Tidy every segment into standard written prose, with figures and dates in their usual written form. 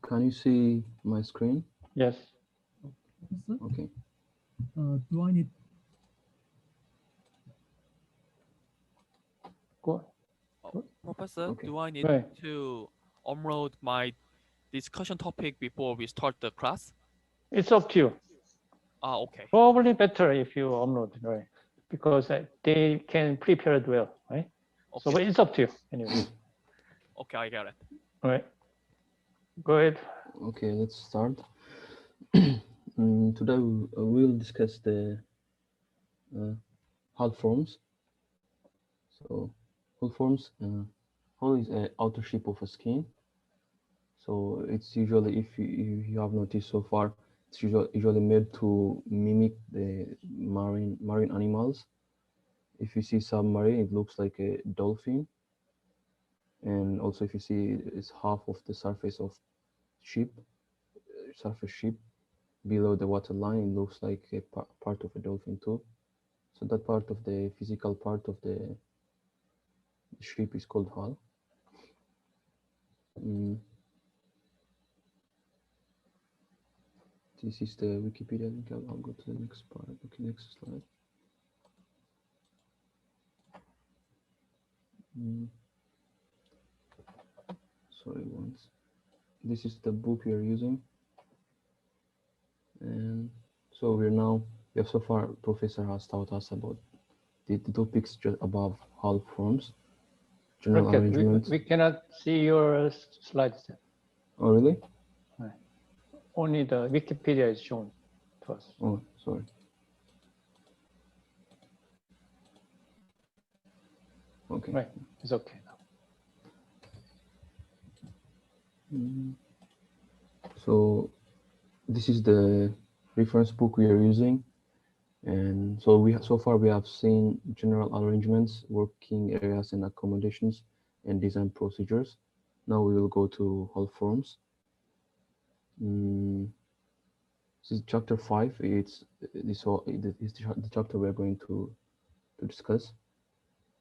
Can you see my screen? Yes. Okay. Do I need? Go. Professor, Okay. do I need Right. to upload my discussion topic before we start the class? It's up to you. Okay. Probably better if you upload, right? Because they can prepare it well, right? So, Okay. but it's up to you anyway. Okay, I got it. All right. Go ahead. Okay, let's start. Today we'll discuss the hull forms. So hull forms, hull is an outer shape of a skin. So it's usually, if you have noticed so far, it's usually made to mimic the marine animals. If you see submarine, it looks like a dolphin. And also if you see, it's half of the surface of ship, below the water line, it looks like a part of a dolphin too. So that part of the physical part of the ship is called hull. This is the Wikipedia link. I'll go to the next part. Okay, next slide. Sorry, once. This is the book we are using. And so we have so far, Professor has taught us about the topics just above hull forms, general Okay, arrangements. we cannot see your slides. Oh, really? Right. Only the Wikipedia is shown to us. Oh, sorry. Okay. Right, it's okay now. So this is the reference book we are using. And so so far we have seen general arrangements, working areas and accommodations, and design procedures. Now we will go to hull forms. This is chapter 5. It's the chapter we're going to discuss.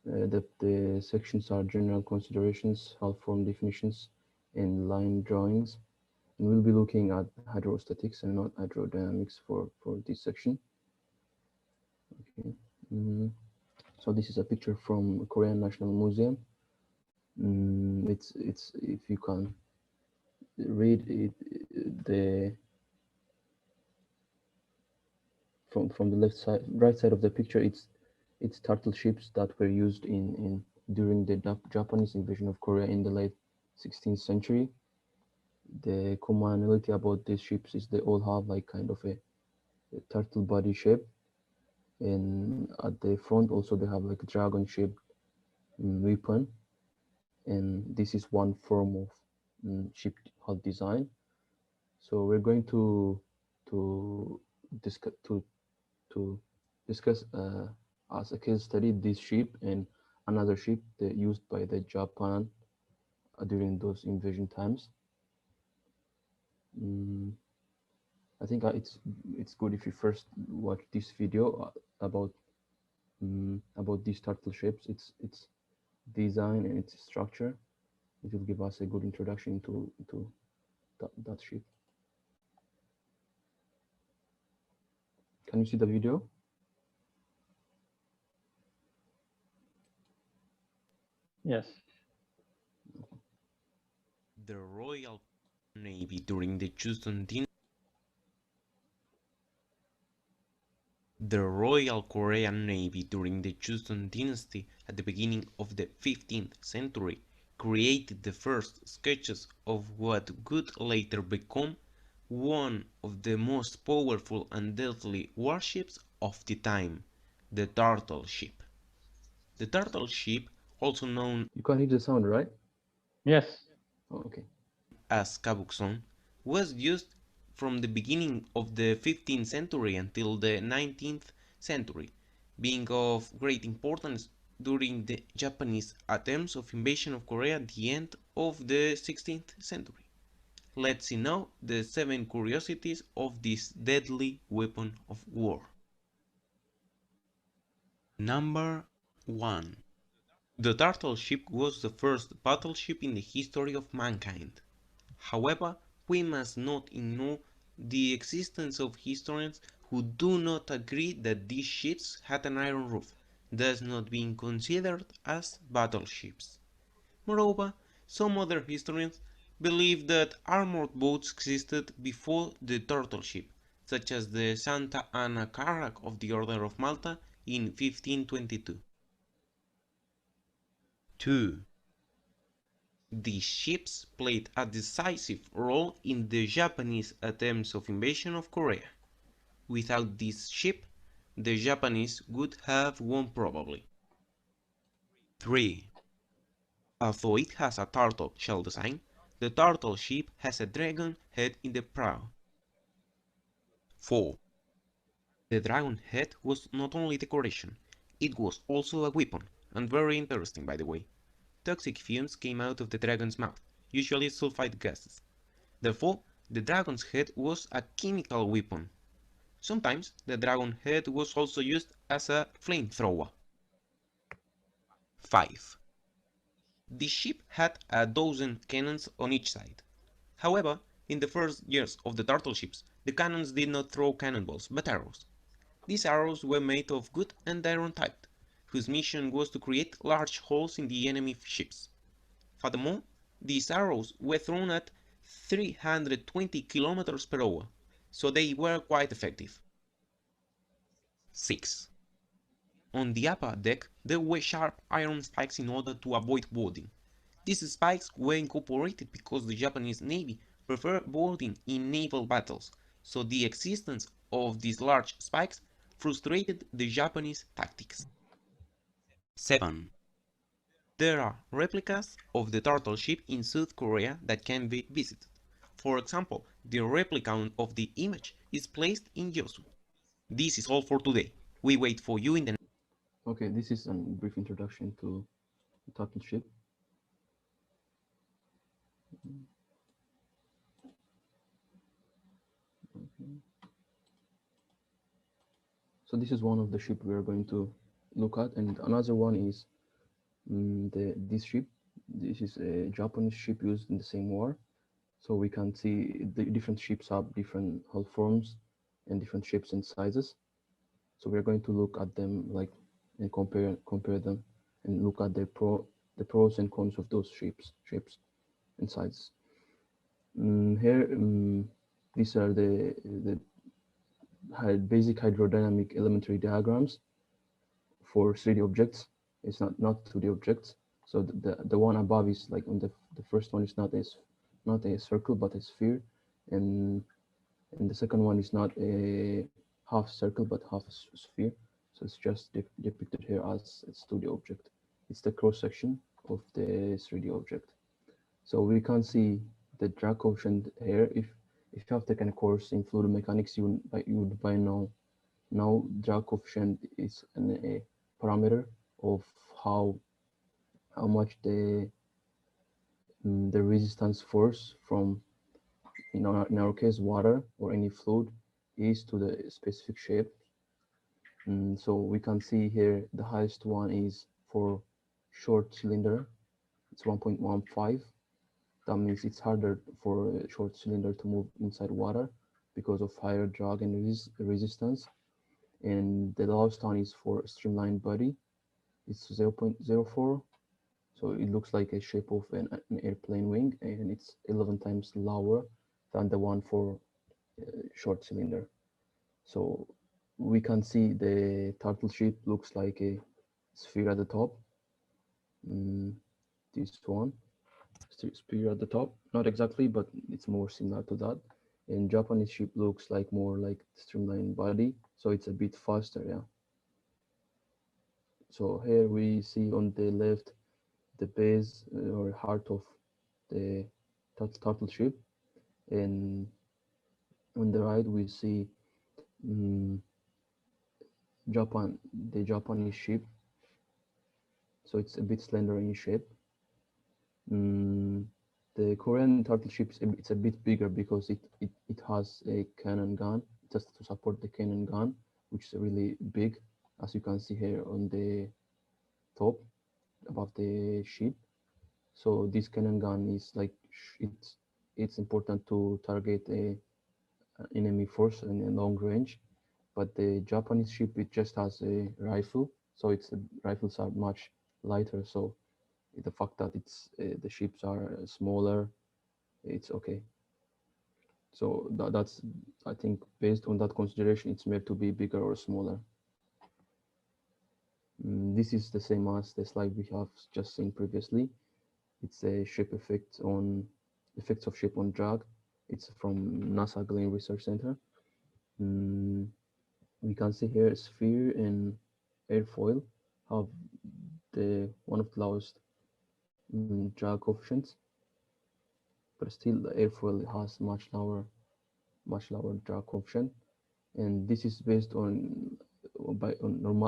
The sections are general considerations, hull form definitions, and line drawings. And we'll be looking at hydrostatics and not hydrodynamics for this section. Okay. So this is a picture from Korean National Museum. It's if you can read it, from the right side of the picture, it's turtle ships that were used during the Japanese invasion of Korea in the late 16th century. The commonality about these ships is they all have like kind of a turtle body shape, and at the front also they have like a dragon shaped weapon, and this is one form of ship hull design. So we're going to discuss as a case study this ship and another ship used by the Japan during those invasion times. I think it's good if you first watch this video about these turtle ships, its design and its structure. It will give us a good introduction to that ship. Can you see the video? Yes. The Royal Navy during the Joseon Dynasty. The Royal Korean Navy during the Joseon Dynasty at the beginning of the 15th century created the first sketches of what would later become one of the most powerful and deadly warships of the time, the turtle ship. The turtle ship, also known You can hear the sound, right? Yes. Oh, okay. as kabukson, was used from the beginning of the 15th century until the 19th century, being of great importance during the Japanese attempts of invasion of Korea at the end of the 16th century. Let's see now the 7 curiosities of this deadly weapon of war. Number 1. The turtle ship was the first battleship in the history of mankind. However, we must not ignore the existence of historians who do not agree that these ships had an iron roof, thus not being considered as battleships. Moreover, some other historians believe that armored boats existed before the turtle ship, such as the Santa Ana Carrack of the Order of Malta in 1522. 2. These ships played a decisive role in the Japanese attempts of invasion of Korea. Without this ship, the Japanese would have won probably. 3. Although it has a turtle shell design, the turtle ship has a dragon head in the prow. 4. The dragon head was not only decoration, it was also a weapon, and very interesting by the way. Toxic fumes came out of the dragon's mouth, usually sulfide gases. Therefore, the dragon's head was a chemical weapon. Sometimes the dragon head was also used as a flamethrower. 5. The ship had a dozen cannons on each side. However, in the first years of the turtle ships, the cannons did not throw cannonballs, but arrows. These arrows were made of wood and iron type, whose mission was to create large holes in the enemy ships. Furthermore, these arrows were thrown at 320 kilometers per hour, so they were quite effective. 6. On the upper deck, there were sharp iron spikes in order to avoid boarding. These spikes were incorporated because the Japanese Navy preferred boarding in naval battles, so the existence of these large spikes frustrated the Japanese tactics. 7. There are replicas of the turtle ship in South Korea that can be visited. For example, the replica of the image is placed in Yosu. This is all for today. We wait for you in the Okay, this is a brief introduction to the turtle ship. Okay. So this is one of the ship we are going to look at, and another one is this ship. This is a Japanese ship used in the same war. So we can see the different ships have different hull forms and different shapes and sizes. So we're going to look at them like and compare them and look at the pros and cons of those shapes and sizes. Here, these are the basic hydrodynamic elementary diagrams for 3D objects. It's not 2D objects. So the one above is like on the first one is not a circle but a sphere, and the second one is not a half circle but half a sphere. So it's just depicted here as a 2D object. It's the cross section of the 3D object. So we can see the drag coefficient here. If you have taken a course in fluid mechanics, you would by now drag coefficient is a parameter of how much the resistance force from in our case water or any fluid is to the specific shape. So we can see here the highest one is for short cylinder. It's 1.15. That means it's harder for a short cylinder to move inside water because of higher drag and resistance. And the lowest one is for a streamlined body. It's 0.04. So it looks like a shape of an airplane wing, and it's 11 times lower than the one for short cylinder. So we can see the turtle ship looks like a sphere at the top. This one, sphere at the top, not exactly, but it's more similar to that. And Japanese ship looks like more like streamlined body, so it's a bit faster, yeah. So here we see on the left the base or heart of the turtle ship, and on the right we see the Japanese ship. So it's a bit slender in shape. The Korean turtle ship it's a bit bigger because it has a cannon gun. It has to support the cannon gun, which is really big, as you can see here on the top above the ship. So this cannon gun is like it's it's important to target an enemy force in a long range. But the Japanese ship, it just has a rifle, so its rifles are much lighter. So the fact that it's the ships are smaller, it's okay. So that's, I think, based on that consideration, it's made to be bigger or smaller. This is the same as the slide we have just seen previously. It's a ship effects of ship on drag. It's from NASA Glenn Research Center. We can see here sphere and airfoil have the one of the lowest drag coefficients, but still the airfoil has much lower drag coefficient, and this is based on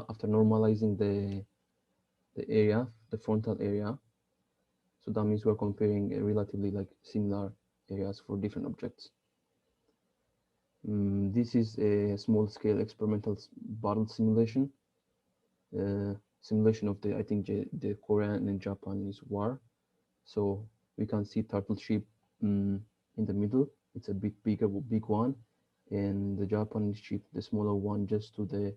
after normalizing the area, the frontal area. So that means we're comparing relatively like similar areas for different objects. This is a small-scale experimental battle simulation. Simulation of I think the Korean and Japanese war. So we can see turtle ship in the middle. It's a big one, and the Japanese ship, the smaller one, just to the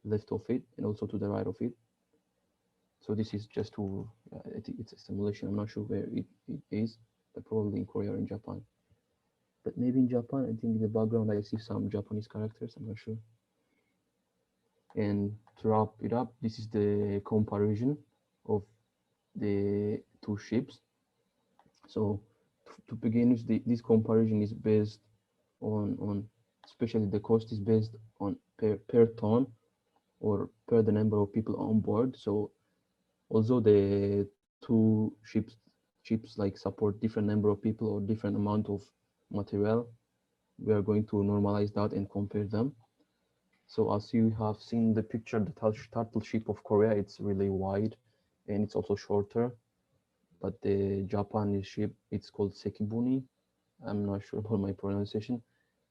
left of it and also to the right of it. So this is just to, I think it's a simulation. I'm not sure where it is, but probably in Korea or in Japan. But maybe in Japan, I think in the background I see some Japanese characters, I'm not sure. And to wrap it up, this is the comparison of the two ships. So to begin with, this comparison is based on especially the cost is based on per ton or per the number of people on board. So although the two ships like support different number of people or different amount of material, we are going to normalize that and compare them. So as you have seen the picture, the turtle ship of Korea, it's really wide and it's also shorter. But the Japanese ship, it's called Sekibuni. I'm not sure about my pronunciation.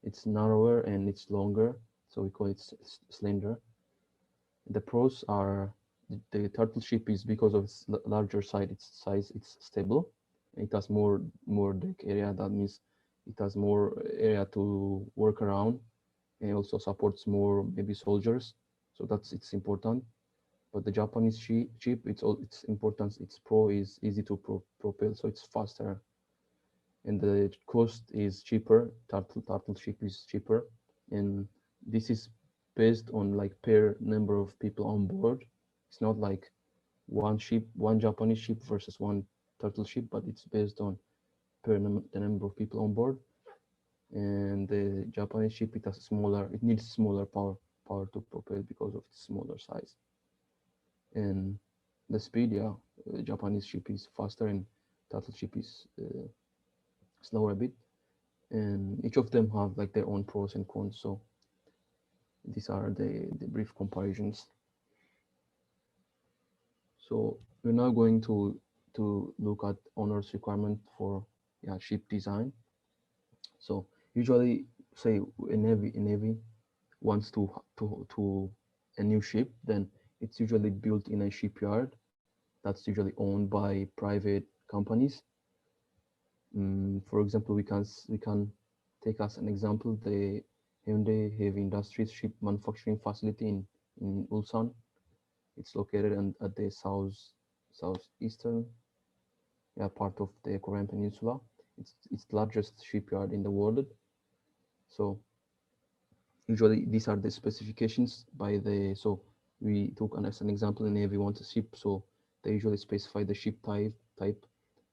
It's narrower and it's longer, so we call it slender. The pros are the turtle ship is because of its larger size, it's stable. It has more deck area. That means it has more area to work around, and also supports more maybe soldiers. So it's important. But the Japanese ship, its importance, its pro is easy to propel, so it's faster, and the cost is cheaper. Turtle ship is cheaper, and this is based on like per number of people on board. It's not like one Japanese ship versus one turtle ship, but it's based on the number of people on board. And the Japanese ship, it needs smaller power to propel because of its smaller size. And the speed, Japanese ship is faster and turtle ship is slower a bit. And each of them have like their own pros and cons. So these are the brief comparisons. So we're now going to look at owner's requirement for ship design. So usually, say a navy wants to a new ship, then it's usually built in a shipyard that's usually owned by private companies. For example, we can take as an example the Hyundai Heavy Industries ship manufacturing facility in Ulsan. It's located at the southeastern part of the Korean Peninsula. It's the largest shipyard in the world. So usually these are the specifications so we took as an example, in Navy wants a ship, so they usually specify the ship type,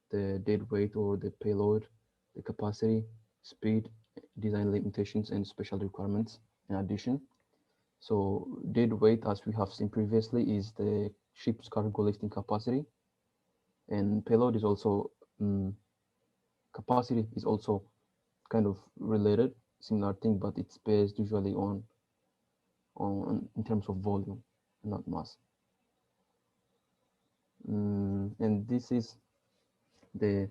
the dead weight or the payload, the capacity, speed, design limitations, and special requirements in addition. So dead weight, as we have seen previously, is the ship's cargo lifting capacity, and payload is also capacity is also kind of related, similar thing, but it's based usually on in terms of volume, not mass. And this is the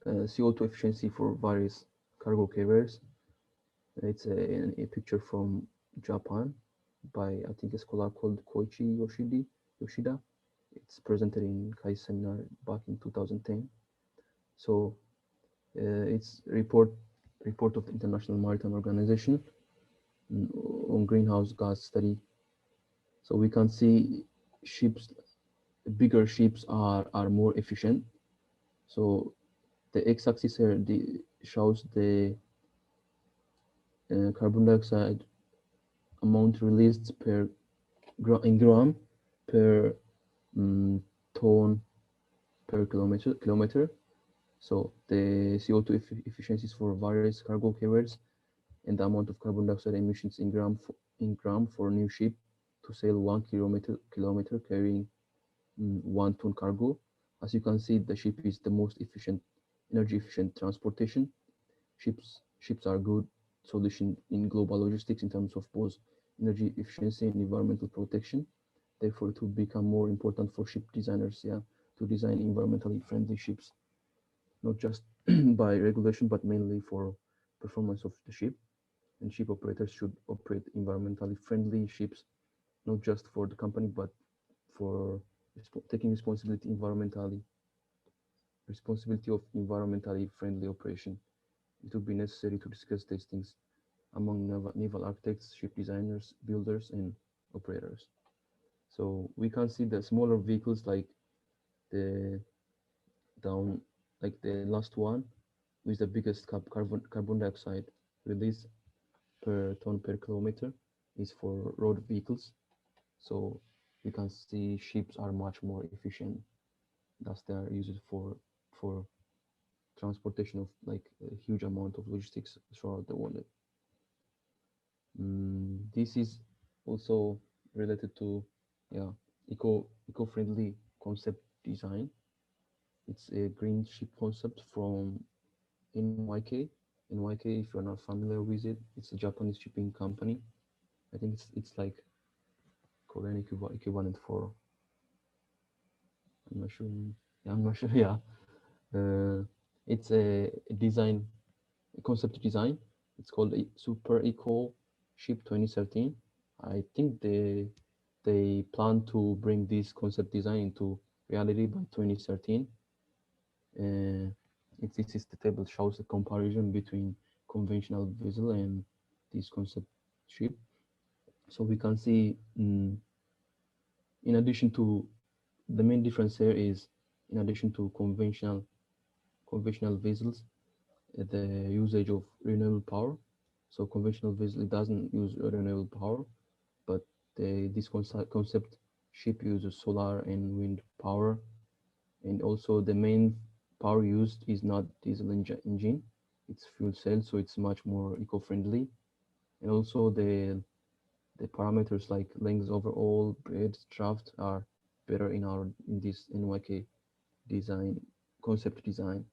CO2 efficiency for various cargo carriers. It's a picture from Japan by, I think, a scholar called Koichi Yoshida. It's presented in KAIST seminar back in 2010. So It's report of the International Maritime Organization on greenhouse gas study. So we can see ships, bigger ships are more efficient. So the x-axis here shows the carbon dioxide amount released in gram per ton per kilometer. So the CO2 efficiencies for various cargo carriers and the amount of carbon dioxide emissions in gram for a new ship to sail 1 kilometer carrying 1 ton cargo. As you can see, the ship is the most energy efficient transportation. Ships are good solution in global logistics in terms of both energy efficiency and environmental protection. Therefore, it will become more important for ship designers, to design environmentally friendly ships, not just by regulation, but mainly for performance of the ship. And ship operators should operate environmentally friendly ships, not just for the company, but for taking responsibility of environmentally friendly operation. It would be necessary to discuss these things among naval architects, ship designers, builders, and operators. So we can see the smaller vehicles like the down, like the last one, with the biggest carbon dioxide release per ton per kilometer is for road vehicles. So we can see ships are much more efficient. Thus, they are used for transportation of like a huge amount of logistics throughout the world. This is also related to eco-friendly concept design. It's a green ship concept from NYK. NYK, if you're not familiar with it, it's a Japanese shipping company. I think it's like Korean equivalent for, I'm not sure. Yeah, I'm not sure. Yeah, it's a concept design. It's called Super Eco Ship 2013. I think they plan to bring this concept design into reality by 2013. This is the table shows a comparison between conventional vessel and this concept ship. So we can see, in addition to the main difference here is, in addition to conventional vessels, the usage of renewable power. So conventional vessel doesn't use renewable power, but this concept ship uses solar and wind power, and also the main power used is not diesel engine, it's fuel cell, so it's much more eco-friendly. And also the parameters like length overall, breadth, draft are better in this NYK design concept design.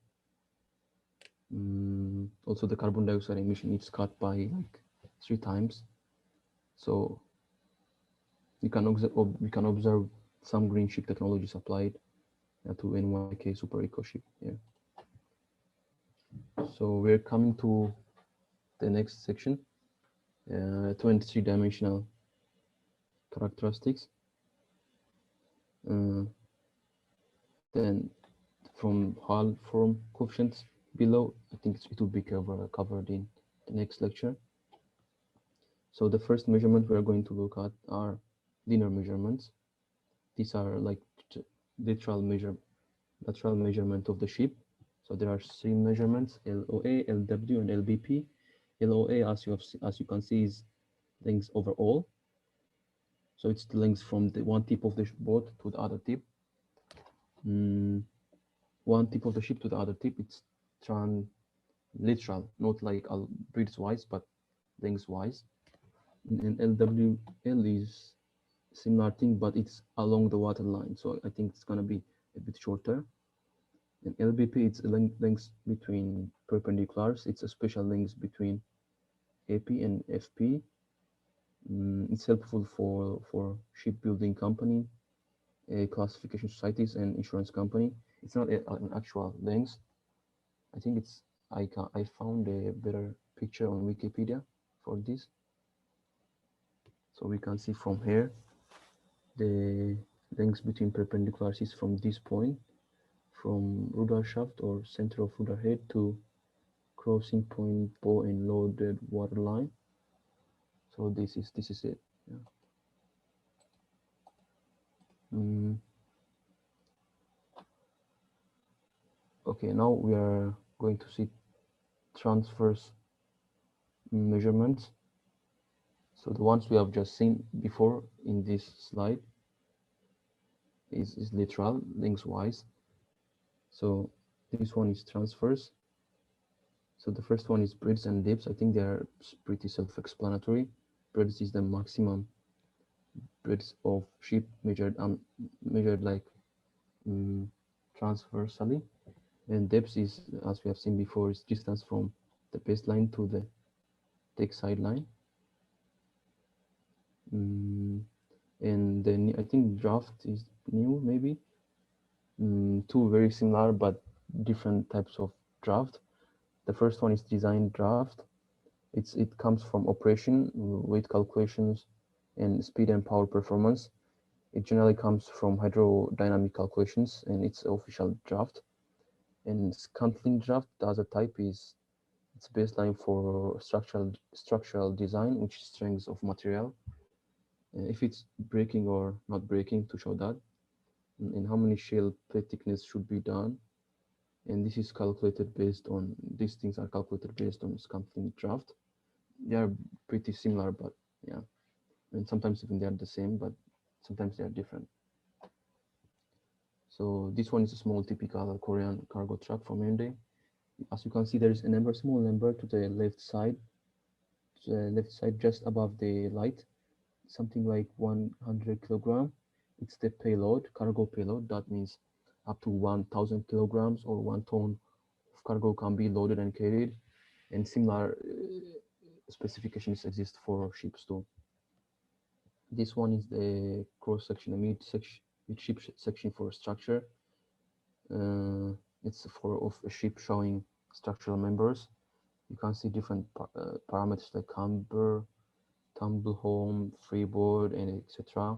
Also the carbon dioxide emission is cut by like 3 times. So you can observe some green ship technologies applied to NYK Super Eco ship here. So we're coming to the next section, 23-dimensional characteristics. Then from hull form coefficients below, I think it will be covered in the next lecture. So the first measurement we are going to look at are linear measurements. These are like lateral measurement of the ship. So there are 3 measurements: LOA, LW, and LBP. LOA, as you can see, is length overall. So it's the length from the one tip of the boat to the other tip. One tip of the ship to the other tip. It's literal, not like breadth-wise, but length-wise. And LWL is similar thing, but it's along the water line. So I think it's gonna be a bit shorter. And LBP, it's a length between perpendiculars. It's a special length between AP and FP. It's helpful for shipbuilding company, classification societies, and insurance company. It's not an actual length. I think it's I found a better picture on Wikipedia for this. So we can see from here the length between perpendiculars is from this point, from rudder shaft or center of rudder head to crossing point bow and loaded water line. So this is it. Yeah. Okay, now we are going to see transverse measurements. So the ones we have just seen before in this slide is literal, lengthwise. So this one is transverse. So the first one is breadth and depth. I think they are pretty self-explanatory. Breadth is the maximum breadth of ship measured like transversally, and depth is, as we have seen before, is distance from the baseline to the deck side line. And then I think draft is new, maybe. Two very similar but different types of draft. The first one is design draft. It comes from operation, weight calculations, and speed and power performance. It generally comes from hydrodynamic calculations, and it's official draft. And scantling draft, the other type, is its baseline for structural design, which is strength of material, if it's breaking or not breaking, to show that, and how many shell plate thickness should be done. And this is calculated based on, these things are calculated based on scantling draft. They are pretty similar, but yeah, and sometimes even they are the same, but sometimes they are different. So this one is a small typical Korean cargo truck from Hyundai. As you can see, there is a number, small number to the left side just above the light, something like 100 kilogram. It's the payload, cargo payload. That means up to 1,000 kilograms or 1 ton of cargo can be loaded and carried, and similar specifications exist for ships too. This one is the cross section, a mid ship section for structure. It's of a ship showing structural members. You can see different parameters like camber, tumble home, freeboard, and etc.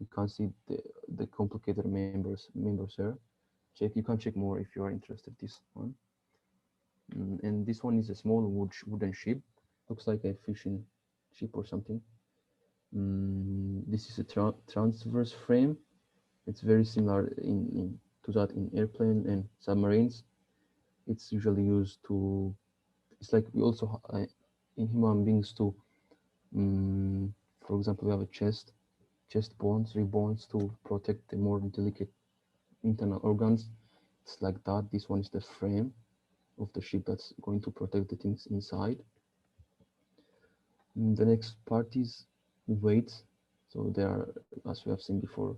You can see the complicated members here. You can check more if you are interested. This one, and this one is a small wooden ship. Looks like a fishing ship or something. This is a transverse frame. It's very similar to that in airplane and submarines. It's usually used to, it's like we also in human beings too. For example, we have a chest bones, rib bones, to protect the more delicate internal organs. It's like that. This one is the frame of the ship that's going to protect the things inside. The next part is weight. So there are, as we have seen before,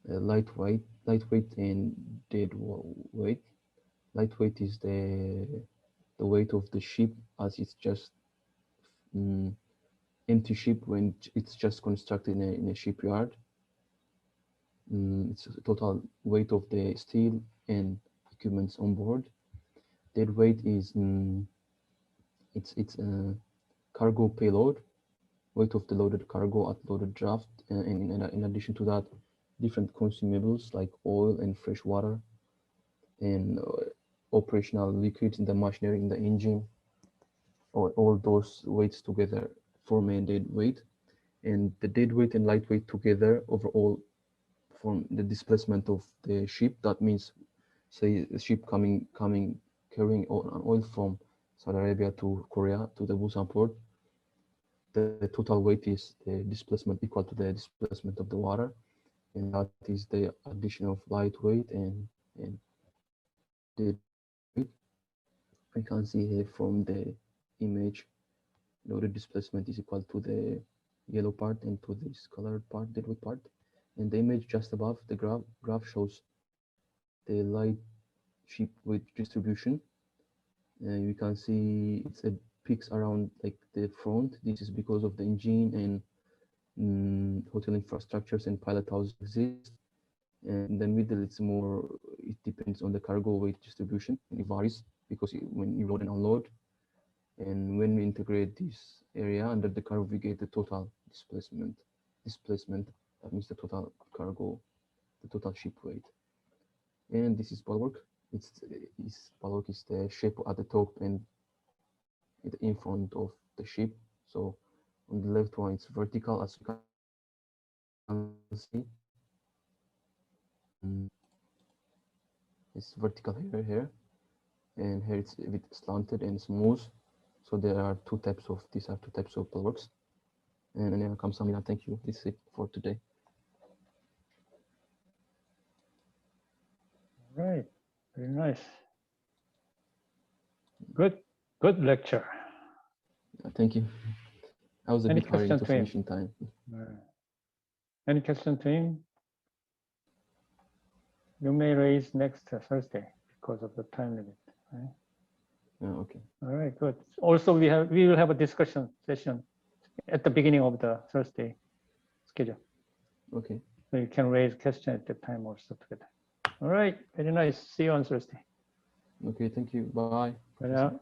lightweight and dead weight. Lightweight is the weight of the ship as it's just empty ship when it's just constructed in a shipyard. It's the total weight of the steel and equipments on board. Dead weight is it's cargo payload, weight of the loaded cargo at loaded draft, and in addition to that, different consumables like oil and fresh water, and operational liquids in the machinery, in the engine. All those weights together form a dead weight, and the dead weight and lightweight together overall form the displacement of the ship. That means, say, a ship carrying an oil from Saudi Arabia to Korea to the Busan port. The total weight is the displacement equal to the displacement of the water, and that is the addition of lightweight and dead weight. We can see here from the image, loaded displacement is equal to the yellow part and to this colored part, deadweight part. And the image just above the graph shows the light ship weight distribution. You can see it's a peaks around like the front. This is because of the engine and hotel infrastructures and pilot houses exist. And in the middle, it's more, it depends on the cargo weight distribution, and it varies because when you load and unload. And when we integrate this area under the curve, we get the total displacement. That means the total cargo, the total ship weight. And this is bulwark. Its block is the shape at the top and in front of the ship. So on the left one, it's vertical, as you can see. It's vertical here, and here it's a bit slanted and smooth. So there are these are two types of bulwarks. And then Kamsahamnida, thank you. This is it for today. All right, very nice. Good lecture. Thank you. I was a Any bit hurried question to to him? finish in time. Any question to him? You may raise next Thursday because of the time limit. Right? Okay. All right, good. Also, we will have a discussion session at the beginning of the Thursday schedule. Okay. So you can raise question at the time also together. All right, very nice. See you on Thursday. Okay, thank you. Bye. Bye now.